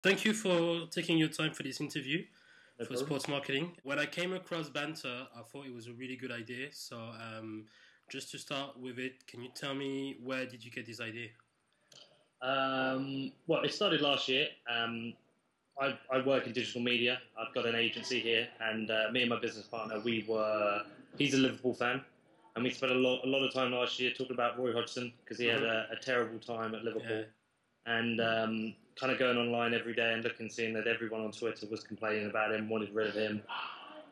Thank you for taking your time for this interview No for problem. Sports Marketing. When I came across Banter, I thought it was a really good idea. So just to start with it, can you tell me where did you get this idea? Well, it started last year. I work in digital media. I've got an agency here, and me and my business partner, he's a Liverpool fan, and we spent a lot of time last year talking about Roy Hodgson because he had a terrible time at Liverpool, Yeah, and kind of going online every day and looking, seeing that everyone on Twitter was complaining about him, wanted rid of him.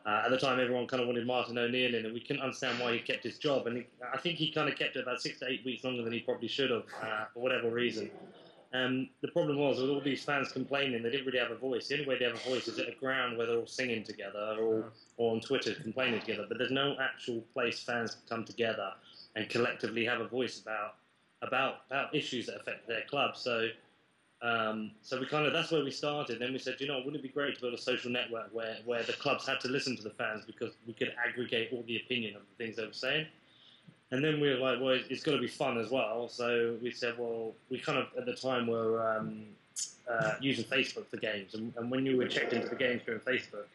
At the time, everyone kind of wanted Martin O'Neill in, and we couldn't understand why he kept his job. And I think he kind of kept it about 6 to 8 weeks longer than he probably should have, for whatever reason. The problem was, with all these fans complaining, they didn't really have a voice. The only way they have a voice is at a ground where they're all singing together or on Twitter complaining together. But there's no actual place fans can come together and collectively have a voice about issues that affect their club. So we that's where we started. Then we said, wouldn't it be great to build a social network where the clubs had to listen to the fans because we could aggregate all the opinion of the things they were saying. And then we were like, well, it's got to be fun as well. So we said, well, we kind of at the time were using Facebook for games, and when you were checked into the games through Facebook,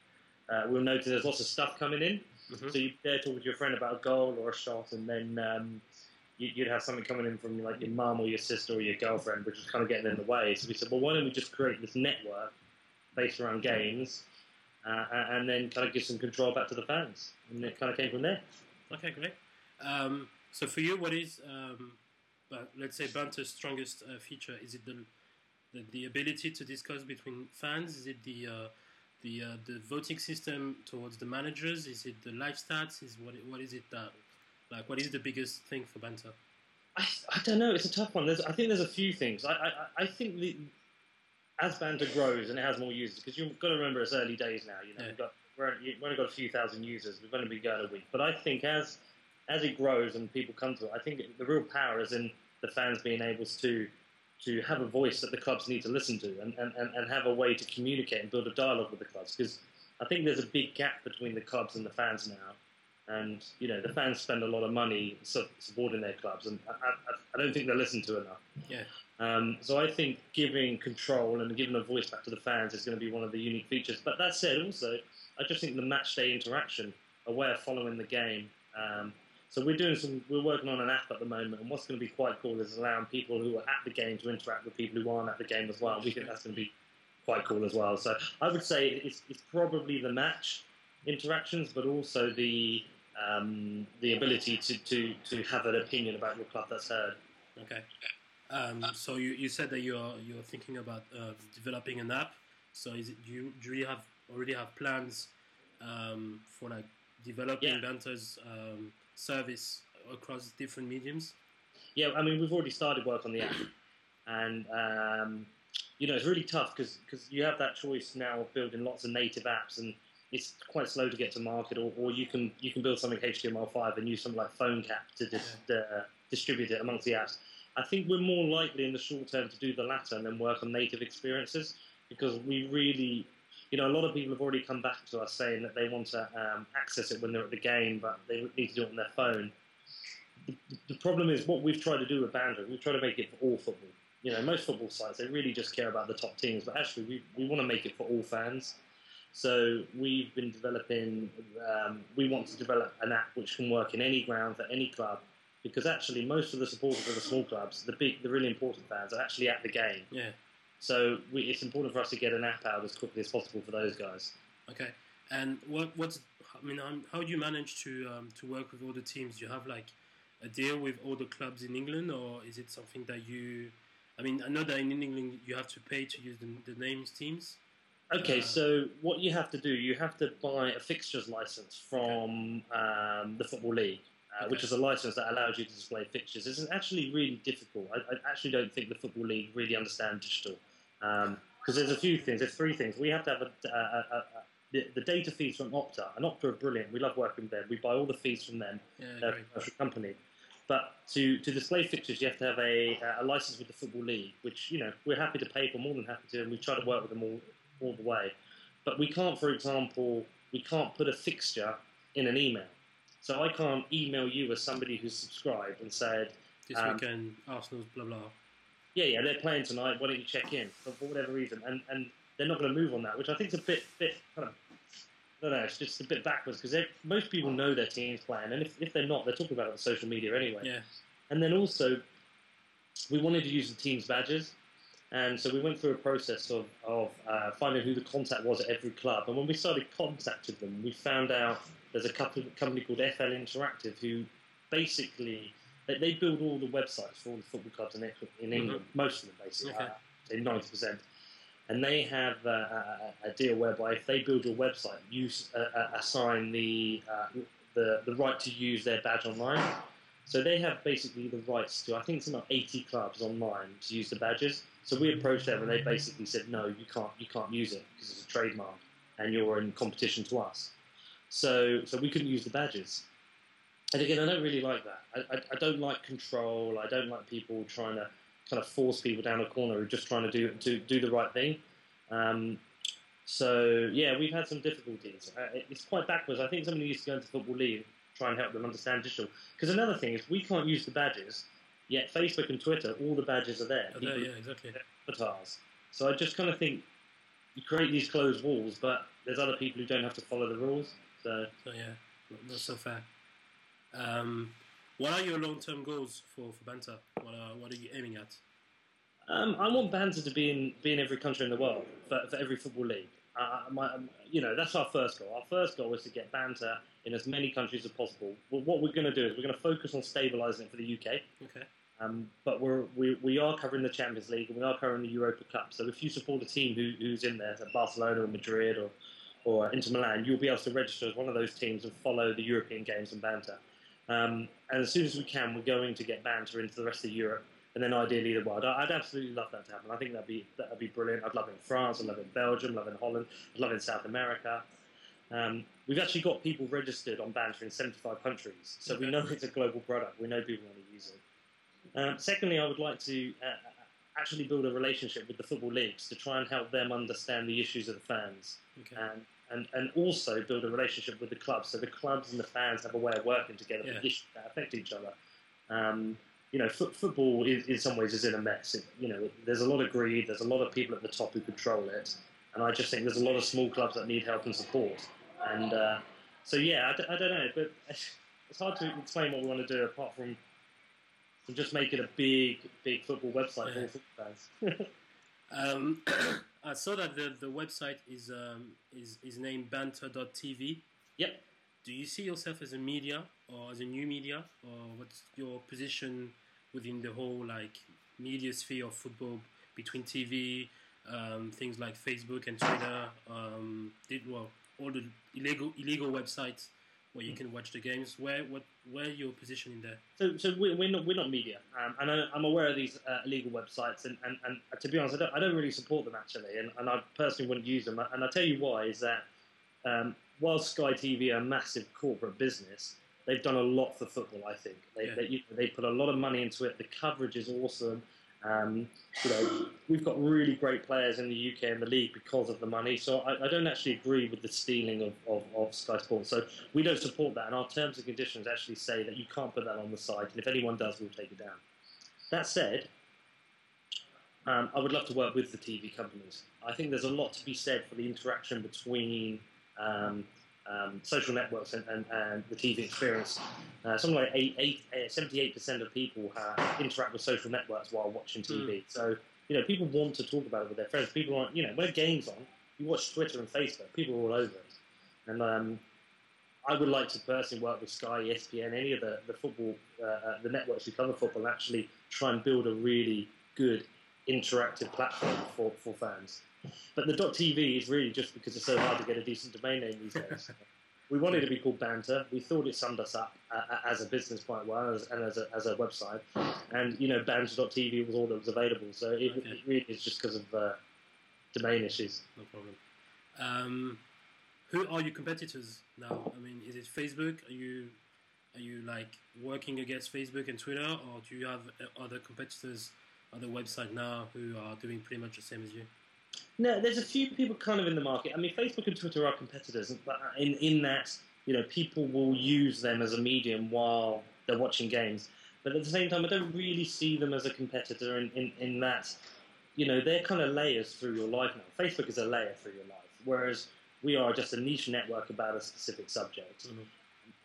we'll notice there's lots of stuff coming in. mm-hmm. So you'd there talk with your friend about a goal or a shot, and then you'd have something coming in from like your mum or your sister or your girlfriend, which was kind of getting in the way. So we said, well, why don't we just create this network based around games, and then kind of give some control back to the fans, and it kind of came from there. Okay, great. So for you, what is, let's say, Banter's strongest feature? Is it the ability to discuss between fans? Is it the voting system towards the managers? Is it the live stats? What is it that, like, what is the biggest thing for Banter? I don't know. It's a tough one. I think there's a few things. I think as Banter grows and it has more users, because you've got to remember it's early days now. Yeah. We've only got a few thousand users. We've only been going a week. But I think as it grows and people come to it, I think the real power is in the fans being able to have a voice that the clubs need to listen to and have a way to communicate and build a dialogue with the clubs. Because I think there's a big gap between the clubs and the fans now. And, the fans spend a lot of money supporting their clubs, and I don't think they're listened to enough. Yeah. So I think giving control and giving a voice back to the fans is going to be one of the unique features. But that said, also, I just think the match day interaction, a way of following the game. So we're working on an app at the moment, and what's going to be quite cool is allowing people who are at the game to interact with people who aren't at the game as well. We think that's going to be quite cool as well. So I would say it's probably the match interactions, but also the ability to have an opinion about your club that's heard. Okay. So you said that you're thinking about developing an app. So do you already have plans for like developing Banter's service across different mediums? Yeah, I mean, we've already started work on the app, and it's really tough because you have that choice now of building lots of native apps, and it's quite slow to get to market, or you can build something HTML5 and use something like PhoneCap to distribute it amongst the apps. I think we're more likely in the short term to do the latter and then work on native experiences, because we really, a lot of people have already come back to us saying that they want to access it when they're at the game, but they need to do it on their phone. The problem is what we've tried to do with Banter, we've tried to make it for all football. Most football sites, they really just care about the top teams, but actually we want to make it for all fans. So we've been developing, we want to develop an app which can work in any ground for any club, because actually most of the supporters of the small clubs, the really important fans, are actually at the game. Yeah. So it's important for us to get an app out as quickly as possible for those guys. Okay. And how do you manage to work with all the teams? Do you have like a deal with all the clubs in England, or is it something that I know that in England you have to pay to use the names teams. Okay, so what you have to do, you have to buy a fixtures license from the Football League, which is a license that allows you to display fixtures. It's actually really difficult. I actually don't think the Football League really understand digital, because there's a few things. There's three things. We have to have the data feeds from Opta, and Opta are brilliant. We love working with them. We buy all the feeds from them. They're a commercial company. But to display fixtures, you have to have a license with the Football League, which we're happy to pay for, more than happy to, and we try to work with them all the way. But we can't, for example, put a fixture in an email. So I can't email you as somebody who's subscribed and said, this weekend, Arsenal's blah blah. yeah, they're playing tonight. Why don't you check in for whatever reason? And they're not going to move on that, which I think is a bit kind of, I don't know, it's just a bit backwards because most people know their team's playing, and if they're not, they're talking about it on social media anyway. Yeah. And then also, we wanted to use the team's badges, and so we went through a process of finding who the contact was at every club. And when we started contacting them, we found out there's a company called FL Interactive who basically they build all the websites for all the football clubs in England, most of them basically, say 90%. And they have a deal whereby if they build your website, you assign the right to use their badge online. So they have basically the rights to, I think it's about 80 clubs online to use the badges. So we approached them and they basically said, no, you can't use it because it's a trademark and you're in competition to us. So we couldn't use the badges. And again, I don't really like that. I don't like control. I don't like people trying to kind of force people down a corner who are just trying to do the right thing. So yeah, we've had some difficulties. It's quite backwards. I think somebody needs to go into Football League, try and help them understand digital. Because another thing is we can't use the badges, yet Facebook and Twitter, all the badges are there. Yeah, exactly. Avatars. So I just kind of think you create these closed walls, but there's other people who don't have to follow the rules. So yeah, not so fair. What are your long-term goals for Banter? What are you aiming at? I want Banter to be in every country in the world for every football league. That's our first goal. Our first goal is to get Banter in as many countries as possible. Well, what we're going to do is we're going to focus on stabilising it for the UK. Okay. But we are covering the Champions League and we are covering the Europa Cup. So if you support a team who's in there, so Barcelona or Madrid or Inter Milan, you'll be able to register as one of those teams and follow the European games and Banter. And as soon as we can, we're going to get Banter into the rest of Europe, and then ideally the world. I'd absolutely love that to happen. I think that'd be brilliant. I'd love it in France, I'd love it in Belgium, I'd love it in Holland, I'd love it in South America. We've actually got people registered on Banter in 75 countries, so we know it's a global product. We know people want to use it. Secondly, I would like to actually build a relationship with the football leagues to try and help them understand the issues of the fans. Okay. And also build a relationship with the clubs, so the clubs and the fans have a way of working together for issues that affect each other. Football in some ways is in a mess. There's a lot of greed, there's a lot of people at the top who control it, and I just think there's a lot of small clubs that need help and support. And I don't know, but it's hard to explain what we want to do apart from just make it a big football website for all football fans. I saw that the website is named banter.tv. Yep. Do you see yourself as a media or as a new media, or what's your position within the whole media sphere of football between TV, things like Facebook and Twitter, all the illegal websites where you can watch the games? Where your position in there? So we're not media, and I'm aware of these illegal websites, and to be honest, I don't really support them actually, and I personally wouldn't use them. And I'll tell you why is that while Sky TV are a massive corporate business, they've done a lot for football. I think they put a lot of money into it. The coverage is awesome. We've got really great players in the UK and the league because of the money. So I don't actually agree with the stealing of Sky Sports. So we don't support that, and our terms and conditions actually say that you can't put that on the site. And if anyone does, we'll take it down. That said, I would love to work with the TV companies. I think there's a lot to be said for the interaction between social networks and the TV experience. Something like 78% of people interact with social networks while watching TV. So, people want to talk about it with their friends. People aren't, when a game's on, you watch Twitter and Facebook, people are all over it. And I would like to personally work with Sky, ESPN, any of the football, the networks who cover football, and actually try and build a really good interactive platform for fans. But the .tv is really just because it's so hard to get a decent domain name these days. We wanted to be called Banter. We thought it summed us up as a business quite well and as a website. And, Banter.tv was all that was available. So it really is just because of domain issues. No problem. Who are your competitors now? I mean, is it Facebook? Are you working against Facebook and Twitter, or do you have other competitors, other websites now who are doing pretty much the same as you? No, there's a few people kind of in the market. I mean, Facebook and Twitter are competitors, but in that, people will use them as a medium while they're watching games. But at the same time, I don't really see them as a competitor in that, they're kind of layers through your life now. Facebook is a layer through your life, whereas we are just a niche network about a specific subject.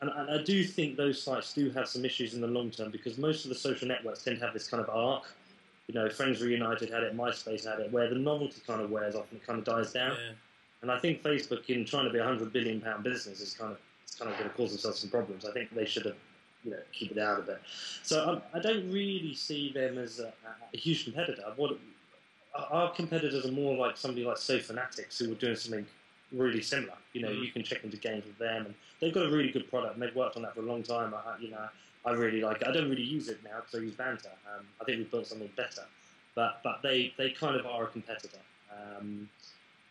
And I do think those sites do have some issues in the long term, because most of the social networks tend to have this kind of arc. Friends Reunited had it, MySpace had it, where the novelty kind of wears off and it kind of dies down. Yeah. And I think Facebook, in trying to be a £100 billion business, is kind of going to cause themselves some problems. I think they should have, keep it out a bit. So I don't really see them as a huge competitor. Our competitors are more like somebody like So Fanatics, who are doing something really similar. You can check into games with them, and they've got a really good product, and they've worked on that for a long time. I really like it. I don't really use it now because I use Banter. I think we've built something better, but they kind of are a competitor.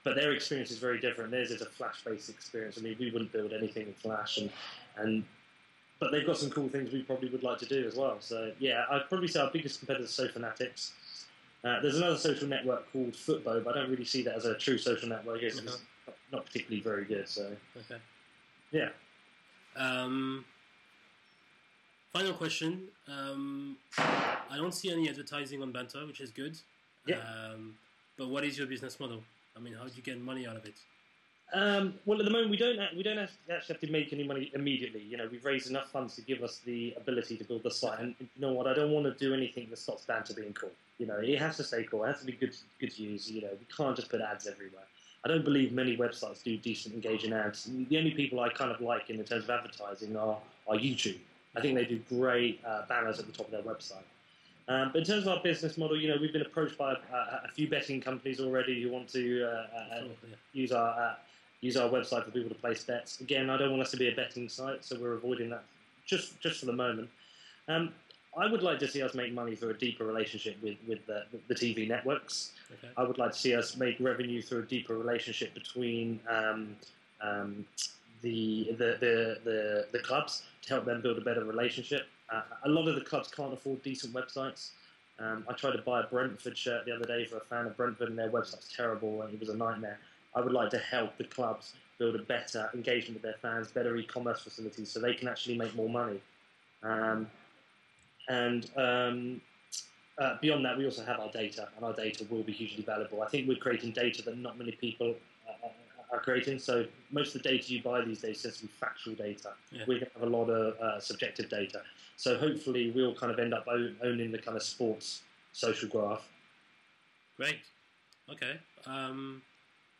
But their experience is very different. Theirs is a Flash-based experience. I mean, we wouldn't build anything in Flash, but they've got some cool things we probably would like to do as well. So yeah, I'd probably say our biggest competitor is So Fanatics. There's another social network called Footbo, but I don't really see that as a true social network. It's not particularly very good. So okay, yeah. Final question. I don't see any advertising on Banter, which is good. Yeah. But what is your business model? I mean, how do you get money out of it? Well, at the moment, we don't actually have to make any money immediately. We've raised enough funds to give us the ability to build the site. And you know what? I don't want to do anything that stops Banter being cool. It has to stay cool. It has to be good to use. We can't just put ads everywhere. I don't believe many websites do decent, engaging ads. The only people I kind of like in terms of advertising are YouTube. I think they do great banners at the top of their website. But in terms of our business model, we've been approached by a few betting companies already who want to use our website for people to place bets. Again, I don't want us to be a betting site, so we're avoiding that just for the moment. I would like to see us make money through a deeper relationship with the TV networks. Okay. I would like to see us make revenue through a deeper relationship between the clubs to help them build a better relationship. A lot of the clubs can't afford decent websites. I tried to buy a Brentford shirt the other day for a fan of Brentford, and their website's terrible, and it was a nightmare. I would like to help the clubs build a better engagement with their fans, better e-commerce facilities, so they can actually make more money. Beyond that, we also have our data, and our data will be hugely valuable. I think we're creating data that not many people are creating. So most of the data you buy these days tends to be factual data. Yeah. We have a lot of subjective data. So hopefully we'll kind of end up owning the kind of sports social graph. Great. Okay.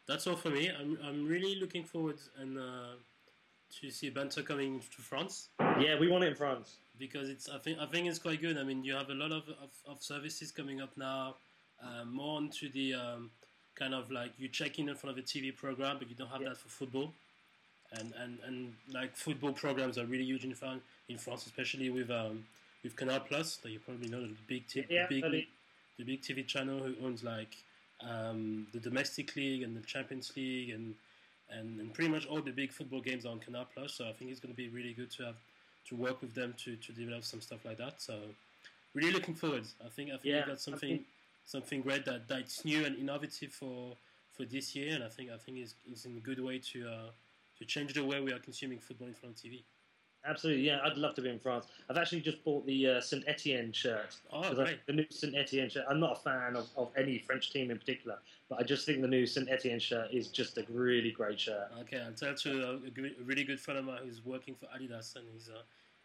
That's all for me. I'm really looking forward to see Banter coming to France. Yeah, we want it in France. Because I think it's quite good. I mean, you have a lot of services coming up now, more onto the kind of like you check in front of a TV program, but you don't have that for football. And like football programs are really huge in France, especially with Canal Plus. That you probably know, the big TV channel who owns like the domestic league and the Champions League and pretty much all the big football games are on Canal Plus. So I think it's going to be really good to work with them to develop some stuff like that. So really looking forward. I think we've got something great that's new and innovative for this year, and I think it's in a good way to change the way we are consuming football in front of TV. Absolutely, yeah. I'd love to be in France. I've actually just bought the Saint Etienne shirt. Oh, great. The new Saint Etienne shirt. I'm not a fan of any French team in particular, but I just think the new Saint Etienne shirt is just a really great shirt. Okay, I'll tell to a really good friend of mine who's working for Adidas, and he's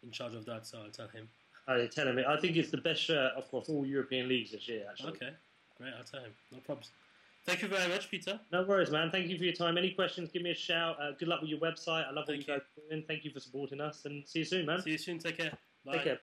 in charge of that, so I'll tell him. I tell him. I think it's the best shirt across all European leagues this year, actually. Okay, great. I'll tell him. No problems. Thank you very much, Peter. No worries, man. Thank you for your time. Any questions, give me a shout. Good luck with your website. I love what you guys are doing. Thank you for supporting us, and see you soon, man. See you soon. Take care. Bye. Take care.